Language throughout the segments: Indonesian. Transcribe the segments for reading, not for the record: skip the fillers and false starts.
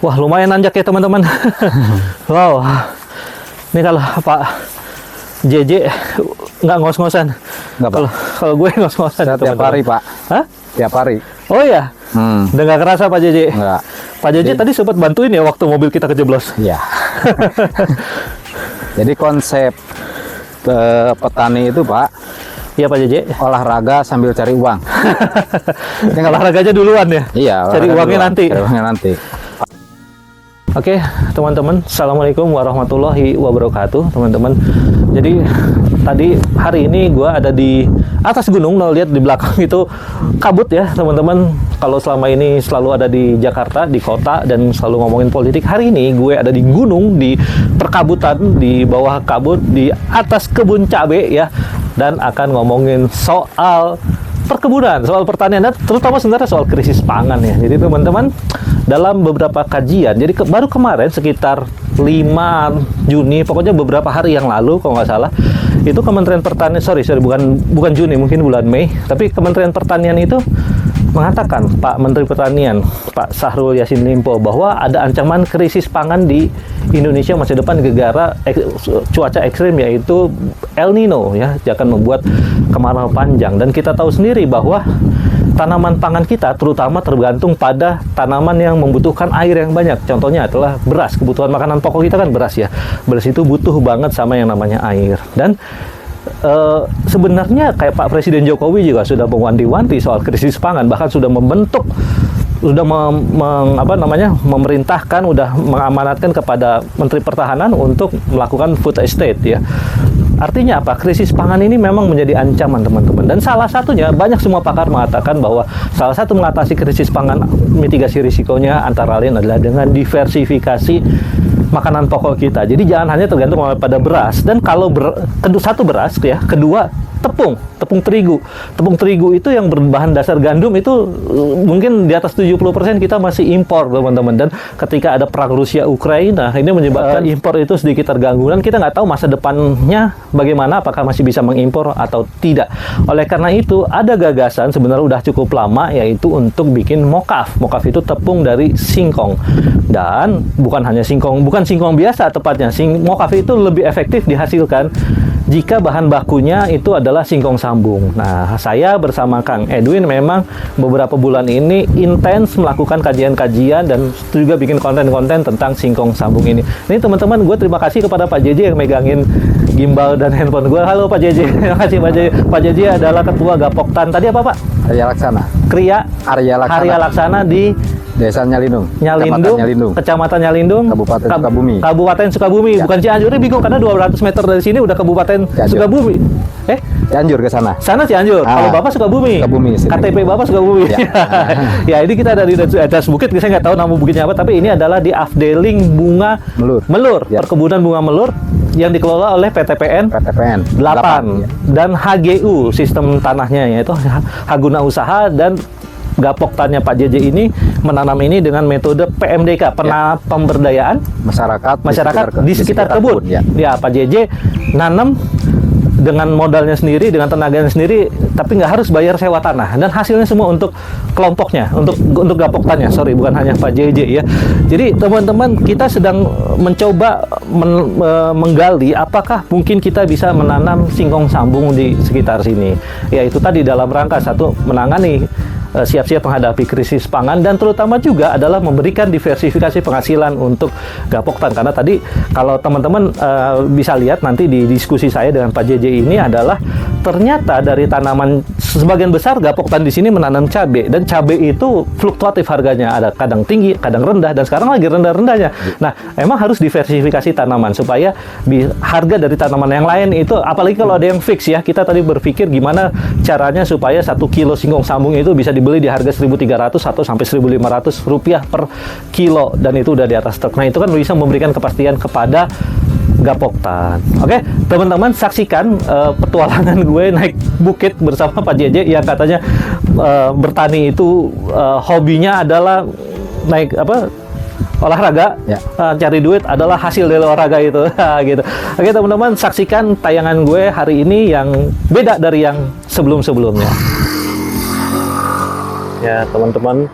Wah, lumayan nanjak ya teman-teman. Wow. Ini kalau Pak JJ nggak ngos-ngosan. Nggak, Pak. Kalau gue ngos-ngosan. Saya tiap hari, Pak. Hah? Tiap hari. Oh iya? Udah nggak kerasa Pak JJ? Nggak. Pak JJ tadi sempat bantuin ya waktu mobil kita kejeblos? Iya. Jadi konsep petani itu, Pak, iya Pak JJ. olahraga sambil cari uang. Yang olahraganya duluan ya? Iya. Cari uangnya duluan. nanti. Cari uangnya nanti. Oke, teman-teman, assalamualaikum warahmatullahi wabarakatuh, teman-teman. Jadi tadi hari ini gue ada di atas gunung, lo lihat di belakang itu kabut ya, teman-teman. Kalau selama ini selalu ada di Jakarta, di kota, dan selalu ngomongin politik, hari ini gue ada di gunung, di perkabutan, di bawah kabut, di atas kebun cabe ya, dan akan ngomongin soal perkebunan, soal pertanian, dan terutama sebenarnya soal krisis pangan ya. Jadi teman-teman, dalam beberapa kajian, jadi baru kemarin sekitar 5 Juni, pokoknya beberapa hari yang lalu kalau nggak salah, itu Kementerian Pertanian, bukan Juni, mungkin bulan Mei, tapi Kementerian Pertanian itu mengatakan, Pak Menteri Pertanian, Pak Syahrul Yassin Limpo, bahwa ada ancaman krisis pangan di Indonesia masa depan gara-gara cuaca ekstrim, yaitu El Nino ya, akan membuat kemarau panjang. Dan kita tahu sendiri bahwa tanaman pangan kita terutama tergantung pada tanaman yang membutuhkan air yang banyak. Contohnya adalah beras. Kebutuhan makanan pokok kita kan beras ya. Beras itu butuh banget sama yang namanya air. Dan sebenarnya kayak Pak Presiden Jokowi juga sudah mewanti-wanti soal krisis pangan, bahkan sudah membentuk, sudah memerintahkan, udah mengamanatkan kepada Menteri Pertahanan untuk melakukan food estate ya. Artinya apa? Krisis pangan ini memang menjadi ancaman teman-teman. Dan salah satunya, banyak semua pakar mengatakan bahwa salah satu mengatasi krisis pangan, mitigasi risikonya antara lain adalah dengan diversifikasi makanan pokok kita. Jadi jangan hanya tergantung pada beras. Dan kalau satu beras ya, kedua tepung terigu. Tepung terigu itu yang berbahan dasar gandum itu mungkin di atas 70% kita masih impor, teman-teman. Dan ketika ada perang Rusia Ukraina, ini menyebabkan impor itu sedikit terganggu. Dan kita nggak tahu masa depannya bagaimana, apakah masih bisa mengimpor atau tidak. Oleh karena itu, ada gagasan sebenarnya udah cukup lama, yaitu untuk bikin mokaf. Mokaf itu tepung dari singkong. Dan bukan hanya singkong, bukan singkong biasa tepatnya. Mokaf itu lebih efektif dihasilkan jika bahan bakunya itu adalah singkong sambung. Nah, saya bersama Kang Edwin memang beberapa bulan ini intens melakukan kajian-kajian dan juga bikin konten-konten tentang singkong sambung ini. Ini teman-teman, gue terima kasih kepada Pak JJ yang megangin gimbal dan handphone gue. Halo Pak JJ, terima kasih Pak JJ. Pak JJ adalah Ketua Gapoktan. Tadi apa Pak? Arya Laksana. Arya Laksana di Desa Nyalindung, Kecamatan Nyalindung, Kabupaten Sukabumi. Ya. Bukan Cianjur, bingung karena 200 meter dari sini udah Kabupaten Cianjur. Sukabumi. Cianjur ke sana. Sana Cianjur. Kalau Bapak Sukabumi. KTP Bapak Sukabumi. Ya. Ya, ini kita dari atas bukit, saya nggak tahu nama bukitnya apa, tapi ini adalah di Afdeling Bunga Melur. Ya. Perkebunan bunga melur yang dikelola oleh PTPN 8 ya. Dan HGU sistem tanahnya, yaitu Haguna Usaha, dan Gapoktannya Pak JJ ini menanam ini dengan metode PMDK, pemberdayaan masyarakat di sekitar kebun. Ya, Pak JJ nanam dengan modalnya sendiri, dengan tenaganya sendiri, tapi nggak harus bayar sewa tanah, dan hasilnya semua untuk kelompoknya, untuk Gapoktannya, bukan hanya Pak JJ ya. Jadi teman-teman, kita sedang mencoba menggali apakah mungkin kita bisa menanam singkong sambung di sekitar sini. Ya, itu tadi dalam rangka satu, menangani siap-siap menghadapi krisis pangan, dan terutama juga adalah memberikan diversifikasi penghasilan untuk Gapoktan. Karena tadi kalau teman-teman bisa lihat nanti di diskusi saya dengan Pak JJ ini adalah ternyata dari tanaman sebagian besar Gapoktan di sini menanam cabai, dan cabai itu fluktuatif harganya, ada kadang tinggi, kadang rendah, dan sekarang lagi rendah-rendahnya. Nah, emang harus diversifikasi tanaman supaya harga dari tanaman yang lain itu, apalagi kalau ada yang fix ya, kita tadi berpikir gimana caranya supaya 1 kilo singkong sambung itu bisa dibeli di harga 1.300 atau sampai 1.500 rupiah per kilo, dan itu udah di atas truk. Nah, itu kan bisa memberikan kepastian kepada Gapoktan. Oke, teman-teman, saksikan petualangan gue naik bukit bersama Pak JJ yang katanya bertani itu hobinya adalah naik olahraga, cari duit adalah hasil dari olahraga itu. Gitu. Oke teman-teman, saksikan tayangan gue hari ini yang beda dari yang sebelum-sebelumnya. Ya teman-teman,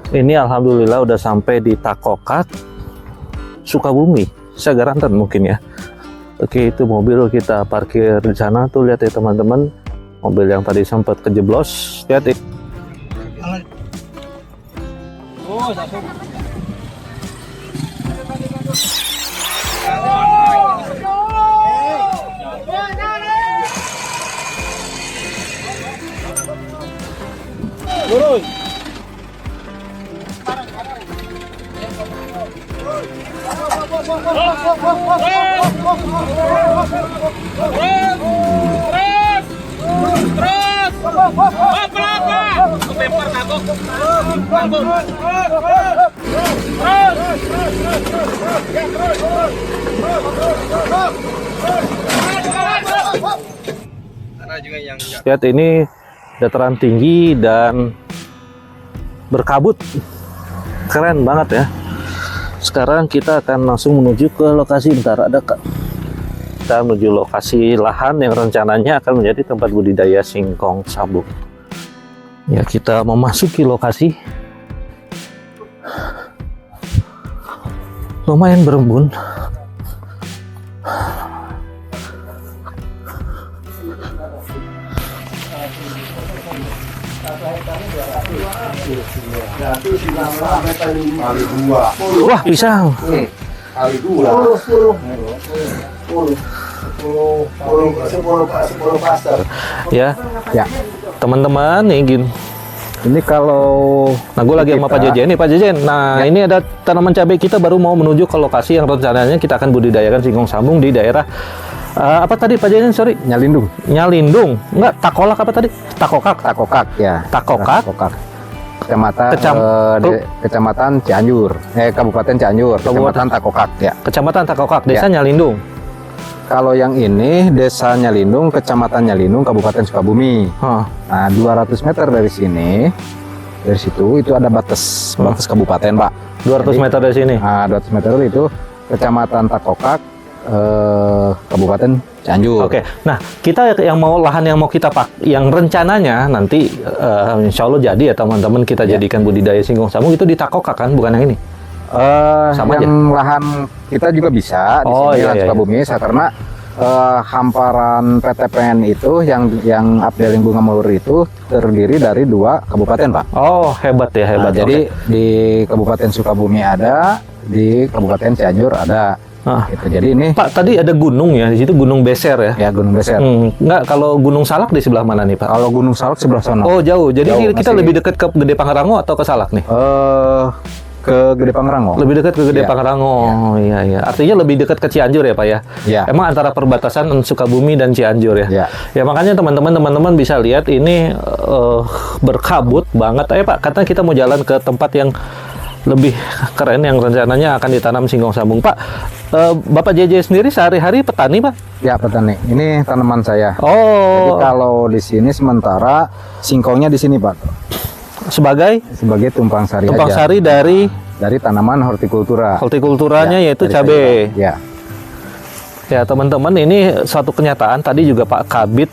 Ini alhamdulillah udah sampai di Takokak, Sukabumi, Sagaranten mungkin ya. Oke, itu mobil kita parkir di sana tuh, lihat ya teman-teman. Mobil yang tadi sempat kejeblos, lihat ya. Lihat ini dataran tinggi dan berkabut, keren banget ya. Sekarang kita akan langsung menuju ke lokasi. Bentar, ada Kak. Kita menuju lokasi lahan yang rencananya akan menjadi tempat budidaya singkong sabung. Ya, kita memasuki lokasi. Lumayan berembun. Wah, pisang. Kali 2. 10 pasar. Ya. Ya. Teman-teman nih gini. Ini kalau Nah, gue lagi sama Pak Jejen nih, Pak Jejen. Nah, ini ada tanaman cabai, kita baru mau menuju ke lokasi yang rencananya kita akan budidayakan singkong sabung di daerah apa tadi Pak Jejen? Sorry. Nyalindung. Nyalindung. Enggak, Takolak apa tadi? Takokak. Takokak ya. Takokak. Takokak. Kecamatan Kecam- Kecamatan Cianjur. Kabupaten Cianjur. Kecamatan Takokak ya. Kecamatan Takokak, Desa Nyalindung. Kalau yang ini Desa Nyalindung, Kecamatan Nyalindung, Kabupaten Sukabumi. Hah. Nah, 200 meter dari sini, dari situ itu ada batas kabupaten, Pak. 200 Jadi, meter dari sini. Nah, 200 meter itu Kecamatan Takokak, Kabupaten Cianjur. Oke, nah kita yang mau lahan yang mau kita yang rencananya nanti insya Allah jadi ya teman-teman, kita jadikan budidaya singkong sabung itu di Takokak kan, bukan yang ini? Sama yang lahan kita juga bisa di sini lahan Sukabumi, karena hamparan PTPN itu yang updating bunga melur itu terdiri dari 2 kabupaten, Pak. Oh, hebat ya, hebat. Nah, jadi di Kabupaten Sukabumi ada, di Kabupaten Cianjur ada. Gitu. Jadi ini Pak, tadi ada gunung ya, di situ Gunung Beser ya? Ya, Gunung Beser. Enggak, kalau Gunung Salak di sebelah mana nih, Pak? Kalau Gunung Salak sebelah sana. Oh, jauh. Jadi Jauh, kita masih lebih dekat ke Gede Pangrango atau ke Salak nih? Ke Gede Pangrango. Lebih dekat ke Gede Pangrango. Iya, iya. Artinya lebih dekat ke Cianjur ya, Pak ya? Iya. Emang antara perbatasan Sukabumi dan Cianjur ya? Iya. Ya, makanya teman-teman bisa lihat ini berkabut banget. Pak, katanya kita mau jalan ke tempat yang lebih keren yang rencananya akan ditanam singkong sabung. Pak, Bapak JJ sendiri sehari-hari petani, Pak? Ya, petani. Ini tanaman saya. Oh. Jadi kalau di sini sementara singkongnya di sini, Pak. Sebagai tumpang sari tumpang aja. sari dari tanaman hortikultura. Hortikulturanya Ya, yaitu dari cabai. sayuran. Ya. Ya, teman-teman, ini suatu kenyataan. Tadi juga Pak Kabid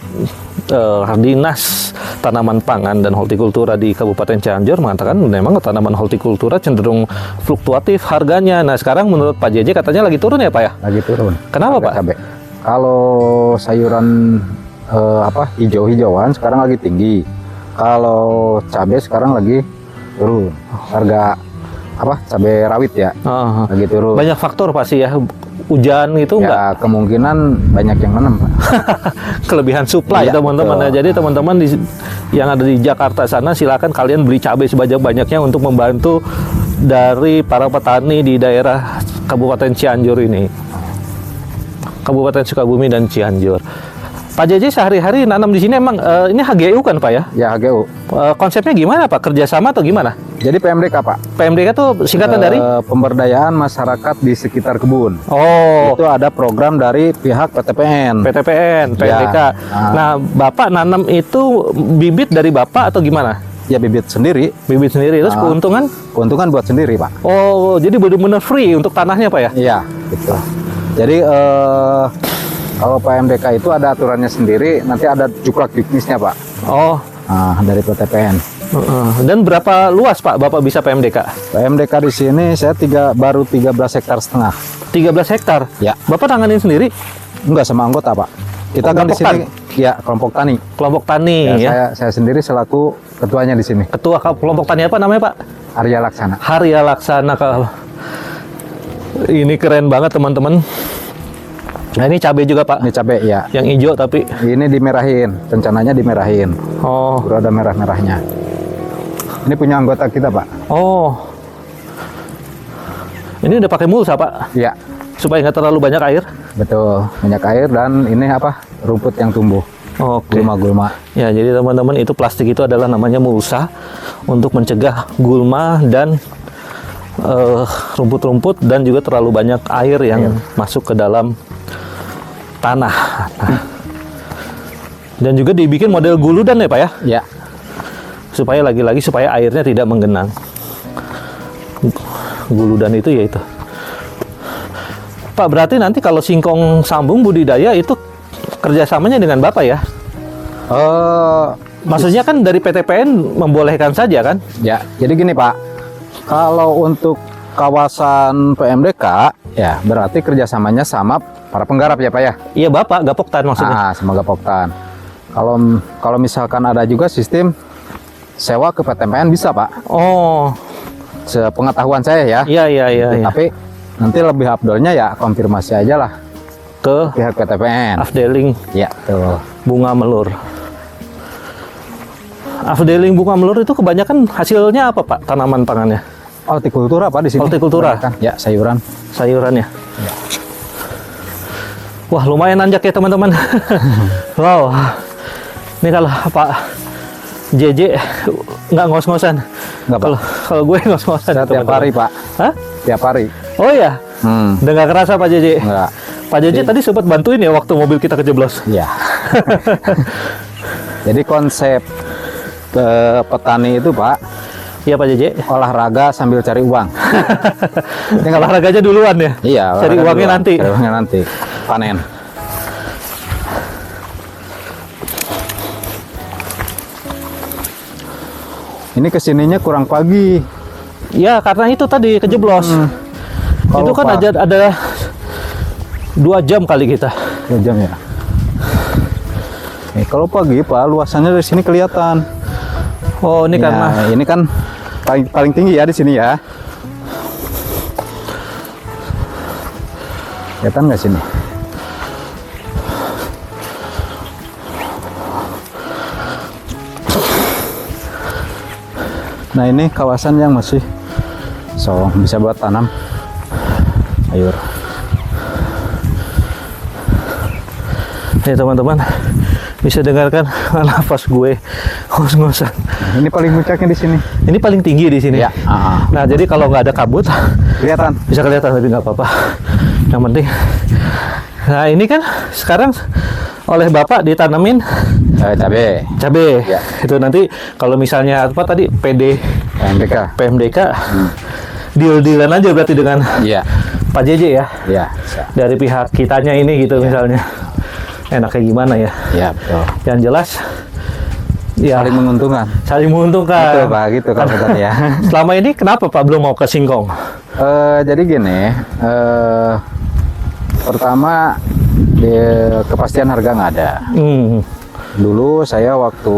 Dinas Tanaman Pangan dan Hortikultura di Kabupaten Cianjur mengatakan memang tanaman hortikultura cenderung fluktuatif harganya. Nah, sekarang menurut Pak JJ katanya lagi turun ya, Pak ya? Lagi turun. Kenapa, Pak? Cabai. Kalau sayuran hijau-hijauan sekarang lagi tinggi. Kalau cabai sekarang lagi turun. Harga cabai rawit ya, lagi turun. Banyak faktor pasti ya. Hujan gitu enggak? Ya, kemungkinan banyak yang menang, Pak. Kelebihan supply, Ya, teman-teman. Nah, jadi teman-teman yang ada di Jakarta sana, silakan kalian beli cabai sebanyak-banyaknya untuk membantu dari para petani di daerah Kabupaten Cianjur ini. Kabupaten Sukabumi dan Cianjur. Pak JJ sehari-hari nanam di sini emang ini HGU kan, Pak ya? Ya, HGU. Konsepnya gimana, Pak? Kerjasama atau gimana? Jadi PMDK, Pak. PMDK itu singkatan dari? Pemberdayaan masyarakat di sekitar kebun. Oh. Itu ada program dari pihak PTPN. PMDK. Ya. Nah, Bapak nanam itu bibit dari Bapak atau gimana? Ya, bibit sendiri. Bibit sendiri, terus keuntungan? Keuntungan buat sendiri, Pak. Oh, jadi benar-benar free untuk tanahnya, Pak ya? Iya, gitu. Jadi kalau PMDK itu ada aturannya sendiri, nanti ada juklak juknisnya, Pak. Oh, Dari PTPN. Dan berapa luas Pak Bapak bisa PMDK? PMDK di sini saya baru 13 hektar setengah. 13 hektar? Ya. Bapak tanganin sendiri? Enggak, sama anggota Pak. Kita kan di sini ya kelompok tani. Kelompok tani ya. Saya sendiri selaku ketuanya di sini. Ketua kelompok tani apa namanya Pak? Arya Laksana. Arya Laksana. Ini keren banget teman-teman. Nah ini cabai juga Pak? Ini cabai ya. Yang hijau tapi? Ini dimerahin, rencananya dimerahin. Oh. Baru ada merah-merahnya. Ini punya anggota kita Pak. Oh. Ini udah pakai mulsa Pak? Iya. Supaya nggak terlalu banyak air? Betul, banyak air dan ini apa? Rumput yang tumbuh. Oke. Gulma-gulma. Ya, jadi teman-teman itu plastik itu adalah namanya mulsa untuk mencegah gulma dan rumput-rumput dan juga terlalu banyak air yang masuk ke dalam tanah. Nah. Dan juga dibikin model guludan ya Pak ya? Ya. Supaya lagi-lagi supaya airnya tidak menggenang. Guludan itu ya itu. Pak, berarti nanti kalau singkong sambung budidaya itu kerjasamanya dengan Bapak ya? Maksudnya kan dari PTPN membolehkan saja kan? Ya, jadi gini Pak, kalau untuk kawasan PMDK, ya berarti kerjasamanya sama para penggarap ya Pak ya? Iya Bapak, Gapoktan maksudnya. Sama Gapoktan. Kalau misalkan ada juga sistem sewa ke PTPN bisa Pak. Oh, sepengetahuan saya ya. Iya. Tapi nanti lebih afdolnya ya konfirmasi aja lah ke pihak PTPN. Afdeling. Ya, tuh. Bunga melur. Afdeling bunga melur itu kebanyakan hasilnya apa Pak? Tanaman pangannya? Hortikultura Pak di sini. Hortikultura. Ya, sayuran. Sayurannya. Ya. Wah, lumayan nanjak ya teman-teman. Wow. Ini kalau Pak JJ nggak ngos-ngosan. Nggak, Pak. Kalau gue ngos-ngosan. Tiap hari Pak. Hah? Tiap hari. Oh ya. Udah nggak kerasa Pak JJ? Nggak. Pak JJ tadi sempat bantuin ya waktu mobil kita kejeblos. Iya. Jadi konsep petani itu Pak. Iya Pak JJ. Olahraga sambil cari uang. Olahraganya duluan ya? Iya. Cari uangnya duluan. nanti. Cari uangnya nanti. Panen. Ini kesininya kurang pagi. Ya karena itu tadi kejeblos. Itu kan ada 2 jam kali kita. 2 jam ya. Kalau pagi Pak, luasannya dari sini kelihatan. Oh ini ya, karena ini kan paling tinggi ya di sini ya. Kelihatan nggak sini? Nah ini kawasan yang masih bisa buat tanam sayur. Ya teman-teman bisa dengarkan nafas gue ngos-ngosan. Ini paling puncaknya di sini. Ini paling tinggi di sini. Ya. Nah jadi kalau nggak ada kabut kelihatan. Bisa kelihatan tapi nggak apa-apa. Yang penting. Nah ini kan sekarang oleh Bapak ditanamin cabai. Ya. Itu nanti kalau misalnya apa tadi PMDK. Deal-dealan aja berarti dengan Pak JJ ya. Iya. Dari pihak kitanya ini gitu misalnya. Enaknya gimana ya? Iya, betul. Yang jelas ya saling menguntungkan. Betul Pak, gitu kan ya. Selama ini kenapa Pak belum mau ke singkong? Jadi gini, pertama kepastian harga nggak ada. Dulu saya waktu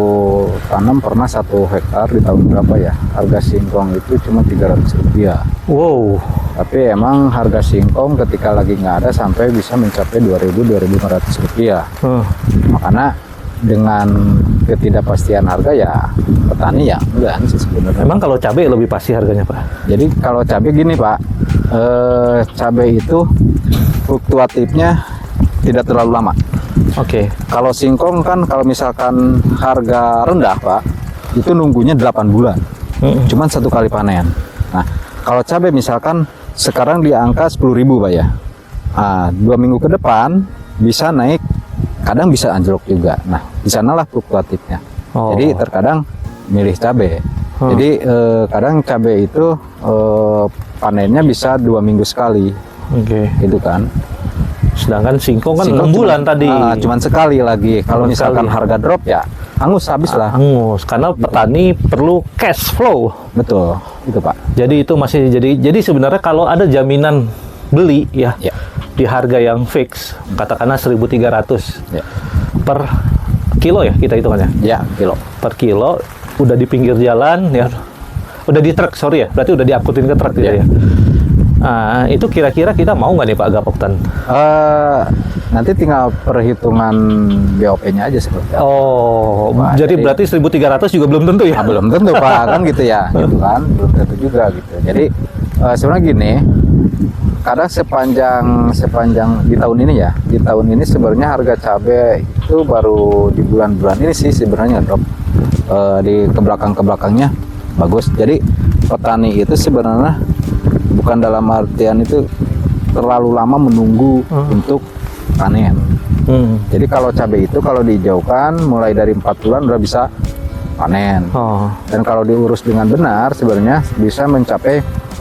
tanam pernah 1 hektar di tahun berapa ya, harga singkong itu cuma Rp300. Wow. Tapi emang harga singkong ketika lagi nggak ada sampai bisa mencapai Rp2.000-Rp2.500. Makanya dengan ketidakpastian harga ya petani ya enggak sih sebenarnya. Emang kalau cabai lebih pasti harganya Pak? Jadi kalau cabai gini Pak, cabai itu fluktuatifnya tidak terlalu lama. Oke. Kalau singkong kan kalau misalkan harga rendah Pak, itu nunggunya 8 bulan. Cuman 1 kali panen. Nah, kalau cabai misalkan sekarang di angka 10.000 Pak ya. 2 minggu ke depan bisa naik, kadang bisa anjlok juga. Nah, di sanalah fluktuatifnya. Jadi terkadang milih cabai. Jadi kadang cabai itu panennya bisa 2 minggu sekali. Gitu kan. Sedangkan singkong kan 6 Singkong bulan tadi. Cuman sekali lagi. Kalau Cuman misalkan sekali. harga drop ya hangus habis lah. Hangus karena petani perlu cash flow. Betul, itu Pak. Jadi itu masih jadi sebenarnya kalau ada jaminan beli ya, Ya. di harga yang fix, katakanlah 1.300 Ya. per kilo ya kita hitungannya. Ya, kilo. Per kilo udah di pinggir jalan ya. Udah di truk, sorry ya. Berarti udah diangkutin ke truk gitu Ya. ya. Nah, itu kira-kira kita mau nggak nih Pak Gapoktan? Nanti tinggal perhitungan BOP-nya aja seperti apa. Oh, Wah, jadi jadi- berarti 1.300 juga belum tentu ya? Nah, belum tentu Pak, kan gitu ya, gitu kan, belum tentu juga gitu. Jadi sebenarnya gini, kadang sepanjang di tahun ini ya, di tahun ini sebenarnya harga cabai itu baru di bulan-bulan ini sih sebenarnya drop. Di kebelakangnya bagus. Jadi petani itu sebenarnya bukan dalam artian itu terlalu lama menunggu untuk panen. Jadi kalau cabai itu kalau dijauhkan mulai dari 4 bulan udah bisa panen. Oh, Dan kalau diurus dengan benar sebenarnya bisa mencapai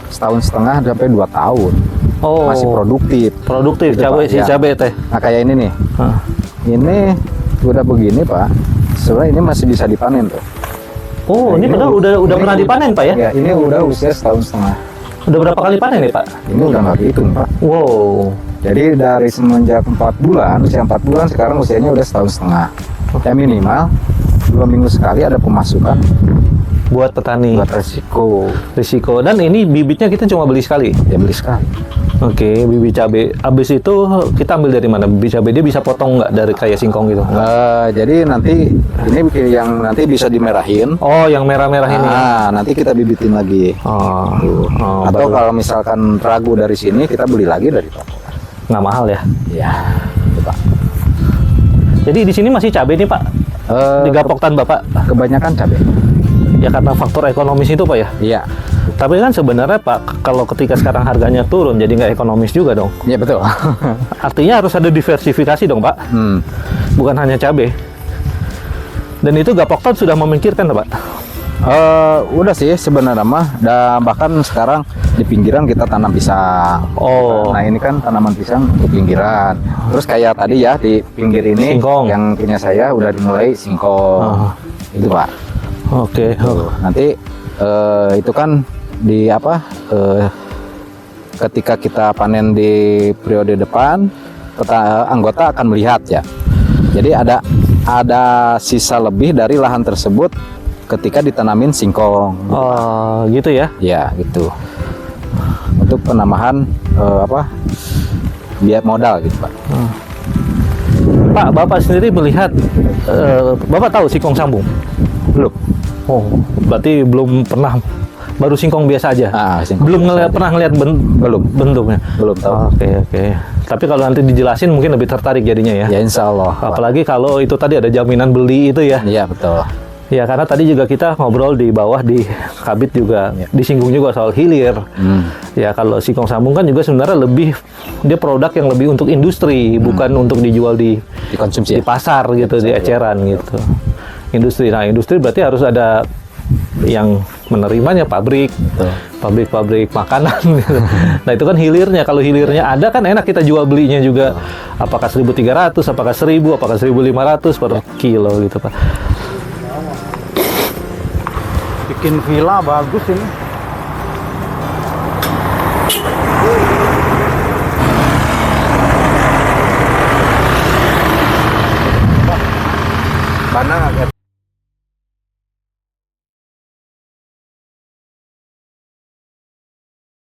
1,5 sampai 2 tahun. oh, Masih produktif. produktif Gitu, cabai Pak, si ya. cabai teh. Nah kayak ini nih. Hah. Ini udah begini Pak. Sebenarnya ini masih bisa dipanen tuh. Oh, ini padahal udah pernah dipanen Pak ya? Ya, ini udah usia 1,5 tahun. Udah berapa kali panen nih Pak? Ini udah nggak dihitung Pak. Wow. Jadi dari semenjak 4 bulan, usia 4 bulan sekarang usianya udah 1,5 tahun. Ya minimal 2 minggu sekali ada pemasukan Buat petani. buat risiko. Dan ini bibitnya kita cuma beli sekali. Ya beli sekali. Oke, bibit cabai. Abis itu kita ambil dari mana? Bibit cabai dia bisa potong nggak dari kayak singkong gitu? Jadi nanti ini yang nanti bisa dimerahin. Oh, yang merah-merah ini. Ya? Nanti kita bibitin lagi. Oh, oh, Atau baru. kalau misalkan ragu dari sini kita beli lagi dari toko. Nggak mahal ya? Ya, itu, Pak. Jadi di sini masih cabai nih Pak? Di Gapoktan Bapak? Kebanyakan cabai. Ya karena faktor ekonomis itu Pak ya? Iya. Tapi kan sebenarnya Pak, kalau ketika sekarang harganya turun, jadi nggak ekonomis juga dong. Iya betul. Artinya harus ada diversifikasi dong Pak, bukan hanya cabai. Dan itu Gapoktan sudah memikirkan Pak? Udah sih sebenarnya mah. Dan bahkan sekarang di pinggiran kita tanam pisang. Oh. Nah ini kan tanaman pisang di pinggiran. Terus kayak tadi ya di pinggir ini Singkong. yang punya saya udah dimulai singkong. Itu Pak. Oke. Tuh, nanti itu kan di apa? Ketika kita panen di periode depan, anggota akan melihat ya. Jadi ada sisa lebih dari lahan tersebut ketika ditanamin singkong. Oh, gitu ya? Ya, gitu. Untuk penambahan biaya modal gitu, Pak. Pak, Bapak sendiri melihat, Bapak tahu singkong sambung? Belum. Oh, berarti belum pernah, baru singkong biasa aja? Singkong Belum biasa aja. pernah ngelihat Belum. bentuknya? Belum tahu. Oke. Tapi kalau nanti dijelasin mungkin lebih tertarik jadinya ya? Ya, insya Allah. Pak. Apalagi kalau itu tadi ada jaminan beli itu ya? Iya, betul. Ya, karena tadi juga kita ngobrol di bawah di Kabit juga disinggung juga soal hilir. Ya, kalau singkong sambung kan juga sebenarnya lebih, dia produk yang lebih untuk industri, bukan untuk dijual di Dikonsumsi. di pasar gitu, di eceran gitu. Industri. Nah, industri berarti harus ada yang menerimanya, pabrik, pabrik makanan gitu. Nah, itu kan hilirnya. Kalau hilirnya ada kan enak kita jual belinya juga. Apakah 1.300, apakah 1.000, apakah 1.500 per kilo gitu, Pak. Bikin villa bagus ini.